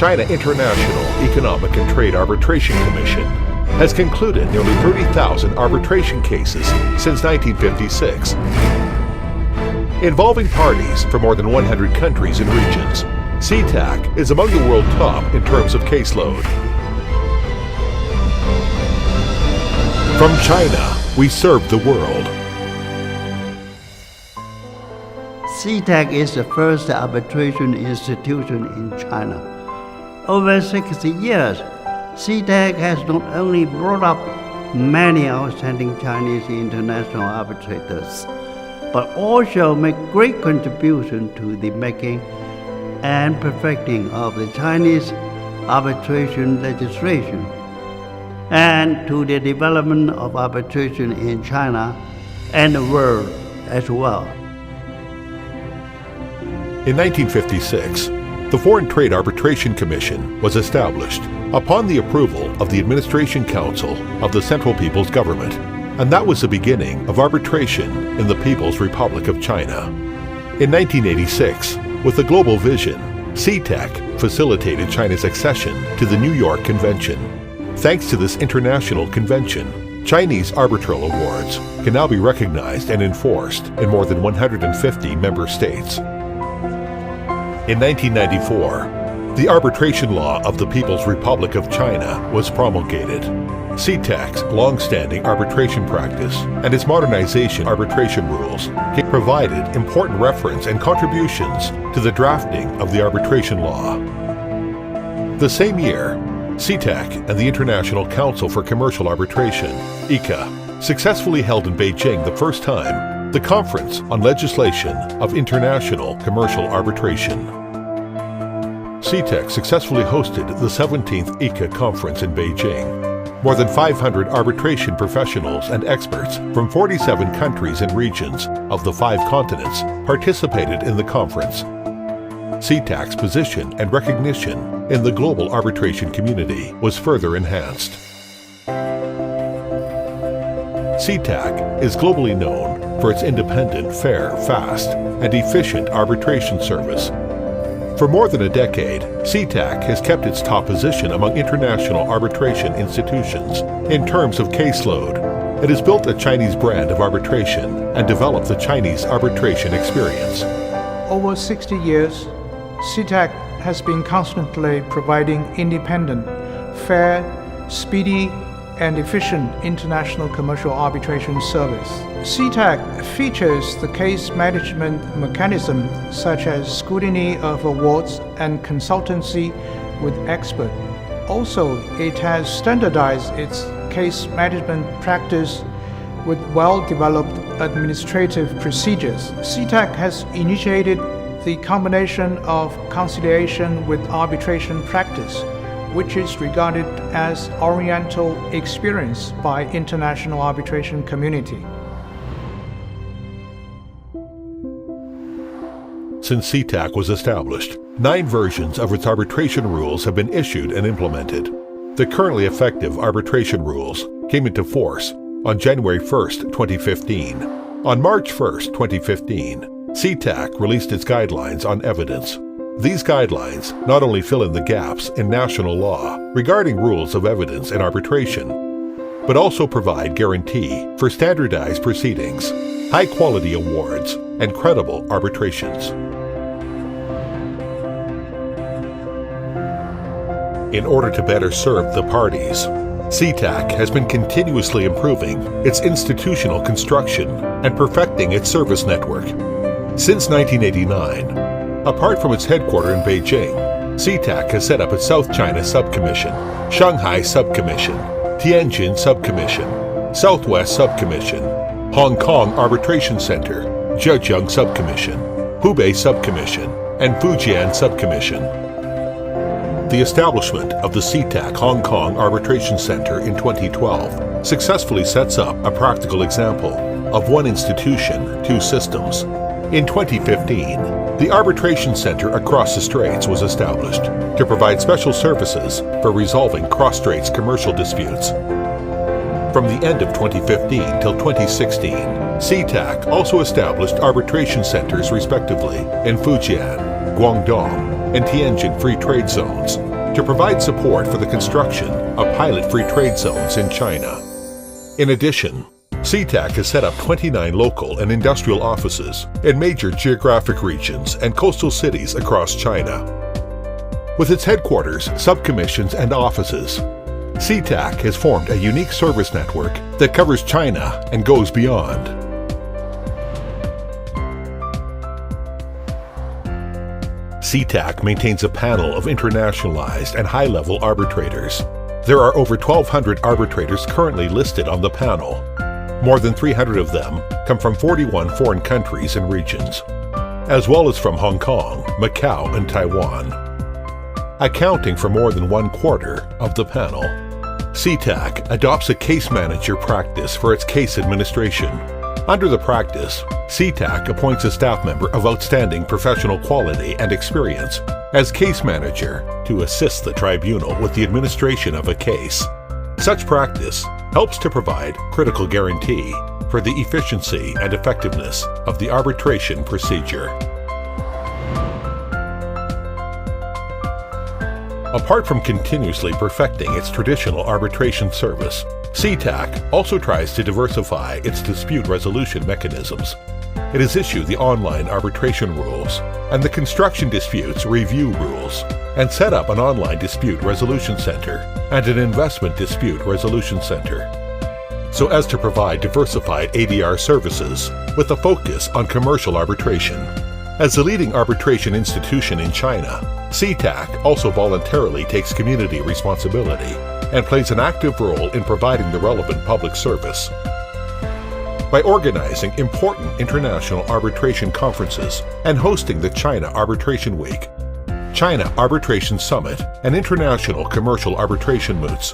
China International Economic and Trade Arbitration Commission has concluded nearly 30,000 arbitration cases since 1956, involving parties from more than 100 countries and regions. CIETAC is among the world top in terms of caseload. From China, we serve the world. CIETAC is the first arbitration institution in China. Over 60 years, CIETAC has not only brought up many outstanding Chinese international arbitrators, but also made great contribution to the making and perfecting of the Chinese arbitration legislation and to the development of arbitration in China and the world as well. In 1956, the Foreign Trade Arbitration Commission was established upon the approval of the Administration Council of the Central People's Government, and that was the beginning of arbitration in the People's Republic of China. In 1986, with a global vision, CIETAC facilitated China's accession to the New York Convention. Thanks to this international convention, Chinese arbitral awards can now be recognized and enforced in more than 150 member states. In 1994, the arbitration law of the People's Republic of China was promulgated. CIETAC's long-standing arbitration practice and its modernization arbitration rules provided important reference and contributions to the drafting of the arbitration law. The same year, CIETAC and the International Council for Commercial Arbitration, ICA, successfully held in Beijing the first time the Conference on Legislation of International Commercial Arbitration. CIETAC successfully hosted the 17th ICA conference in Beijing. More than 500 arbitration professionals and experts from 47 countries and regions of the 5 continents participated in the conference. CIETAC's position and recognition in the global arbitration community was further enhanced. CIETAC is globally known for its independent, fair, fast, and efficient arbitration service. For more than a decade, CIETAC has kept its top position among international arbitration institutions in terms of caseload. It has built a Chinese brand of arbitration and developed the Chinese arbitration experience. Over 60 years, CIETAC has been constantly providing independent, fair, speedy, and efficient international commercial arbitration service. CIETAC features the case management mechanism such as scrutiny of awards and consultancy with expert. Also, it has standardized its case management practice with well-developed administrative procedures. CIETAC has initiated the combination of conciliation with arbitration practice, which is regarded as Oriental experience by international arbitration community. Since CIETAC was established, 9 versions of its arbitration rules have been issued and implemented. The currently effective arbitration rules came into force on January 1, 2015. On March 1, 2015, CIETAC released its guidelines on evidence. These guidelines not only fill in the gaps in national law regarding rules of evidence in arbitration, but also provide guarantee for standardized proceedings, high-quality awards, and credible arbitrations. In order to better serve the parties, CIETAC has been continuously improving its institutional construction and perfecting its service network. Since 1989, apart from its headquarters in Beijing, CIETAC has set up its South China Subcommission, Shanghai Subcommission, Tianjin Subcommission, Southwest Subcommission, Hong Kong Arbitration Center, Zhejiang Subcommission, Hubei Subcommission, and Fujian Subcommission. The establishment of the CIETAC Hong Kong Arbitration Center in 2012 successfully sets up a practical example of one institution, 2 systems. In 2015, the Arbitration Center across the Straits was established to provide special services for resolving cross-straits commercial disputes. From the end of 2015 till 2016, CIETAC also established arbitration centers respectively in Fujian, Guangdong, and Tianjin Free Trade Zones. to provide support for the construction of pilot-free trade zones in China. In addition, CIETAC has set up 29 local and industrial offices in major geographic regions and coastal cities across China. With its headquarters, subcommissions, and offices, CIETAC has formed a unique service network that covers China and goes beyond. CIETAC maintains a panel of internationalized and high-level arbitrators. There are over 1,200 arbitrators currently listed on the panel. More than 300 of them come from 41 foreign countries and regions, as well as from Hong Kong, Macau, and Taiwan. Accounting for more than 1/4 of the panel, CIETAC adopts a case manager practice for its case administration. Under the practice, CIETAC appoints a staff member of outstanding professional quality and experience as case manager to assist the tribunal with the administration of a case. Such practice helps to provide critical guarantee for the efficiency and effectiveness of the arbitration procedure. Apart from continuously perfecting its traditional arbitration service, CIETAC also tries to diversify its dispute resolution mechanisms. It has issued the online arbitration rules and the construction disputes review rules, and set up an online dispute resolution center and an investment dispute resolution center, so as to provide diversified ADR services with a focus on commercial arbitration. As the leading arbitration institution in China, CIETAC also voluntarily takes community responsibility and plays an active role in providing the relevant public service. By organizing important international arbitration conferences and hosting the China Arbitration Week, China Arbitration Summit, and International Commercial Arbitration Moots,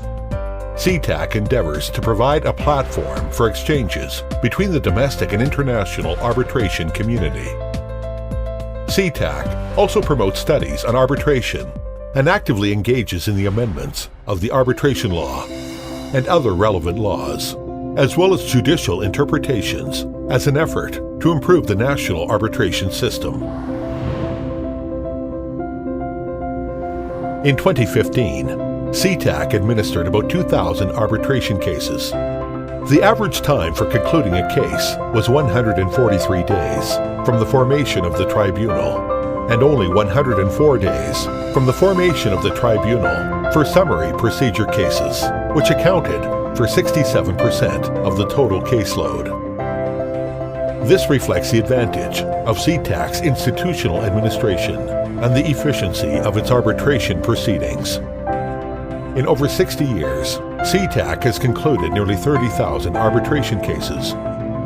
CIETAC endeavors to provide a platform for exchanges between the domestic and international arbitration community. CIETAC also promotes studies on arbitration and actively engages in the amendments of the arbitration law and other relevant laws, as well as judicial interpretations as an effort to improve the national arbitration system. In 2015, CIETAC administered about 2,000 arbitration cases. The average time for concluding a case was 143 days from the formation of the tribunal, and only 104 days from the formation of the tribunal for summary procedure cases, which accounted for 67% of the total caseload. This reflects the advantage of CIETAC's institutional administration and the efficiency of its arbitration proceedings. In over 60 years, CIETAC has concluded nearly 30,000 arbitration cases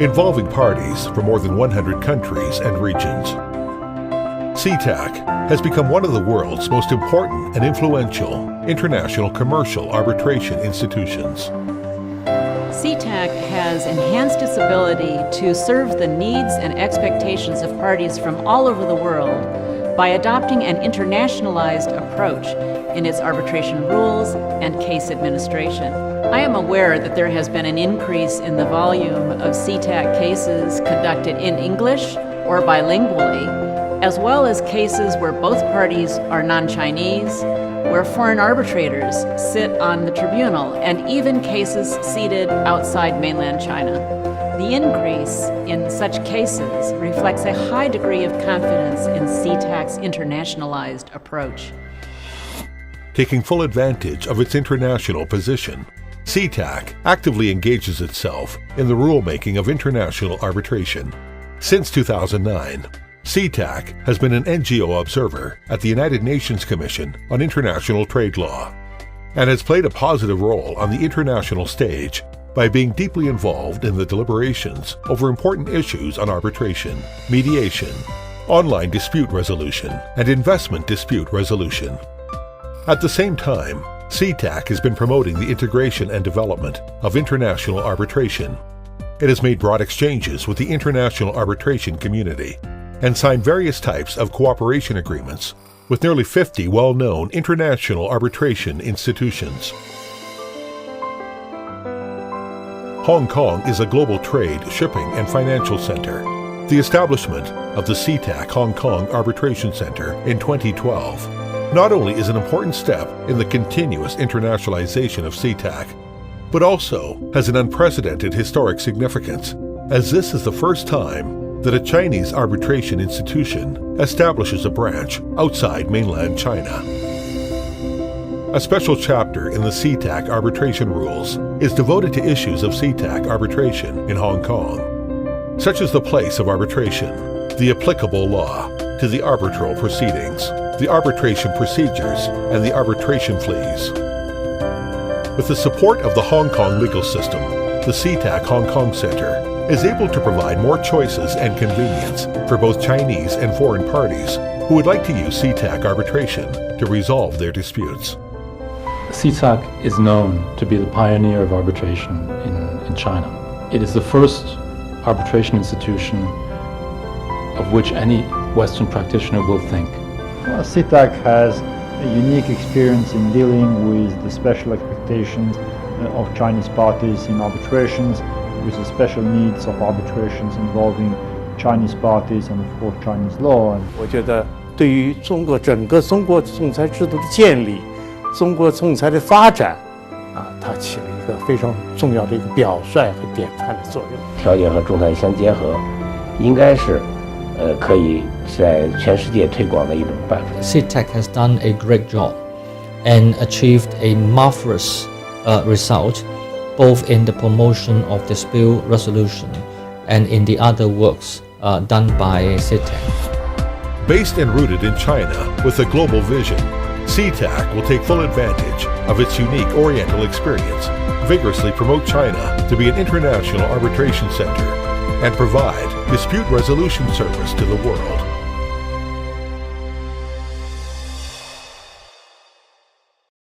involving parties from more than 100 countries and regions. CIETAC has become one of the world's most important and influential international commercial arbitration institutions. CIETAC has enhanced its ability to serve the needs and expectations of parties from all over the world by adopting an internationalized approach in its arbitration rules and case administration. I am aware that there has been an increase in the volume of CIETAC cases conducted in English or bilingually, as well as cases where both parties are non-Chinese, where foreign arbitrators sit on the tribunal, and even cases seated outside mainland China. The increase in such cases reflects a high degree of confidence in CIETAC's internationalized approach. Taking full advantage of its international position, CIETAC actively engages itself in the rulemaking of international arbitration. Since 2009, CIETAC has been an NGO observer at the United Nations Commission on International Trade Law and has played a positive role on the international stage by being deeply involved in the deliberations over important issues on arbitration, mediation, online dispute resolution, and investment dispute resolution. At the same time, CIETAC has been promoting the integration and development of international arbitration. It has made broad exchanges with the international arbitration community and signed various types of cooperation agreements with nearly 50 well-known international arbitration institutions. Hong Kong is a global trade, shipping, and financial center. The establishment of the CIETAC Hong Kong Arbitration Center in 2012 not only is an important step in the continuous internationalization of CIETAC, but also has an unprecedented historic significance, as this is the first time that a Chinese arbitration institution establishes a branch outside mainland China. A special chapter in the CIETAC arbitration rules is devoted to issues of CIETAC arbitration in Hong Kong, such as the place of arbitration, the applicable law to the arbitral proceedings, the arbitration procedures, and the arbitration fees. With the support of the Hong Kong legal system, the CIETAC Hong Kong Center is able to provide more choices and convenience for both Chinese and foreign parties who would like to use CIETAC arbitration to resolve their disputes. CIETAC is known to be the pioneer of arbitration in China. It is the first arbitration institution of which any Western practitioner will think. Well, CIETAC has a unique experience in dealing with the special expectations of Chinese parties in arbitrations, with the special needs of arbitrations involving Chinese parties and of course Chinese law. 我觉得对于整个中国仲裁制度的建立，中国仲裁的发展，它起了一个非常重要的一个表率和典范的作用。条件和仲裁相结合，应该是可以在全世界推广的一种办法。CIETAC has done a great job and achieved a marvelous result, both in the promotion of dispute resolution and in the other works done by CIETAC. Based and rooted in China with a global vision, CIETAC will take full advantage of its unique Oriental experience, vigorously promote China to be an international arbitration center, and provide dispute resolution service to the world.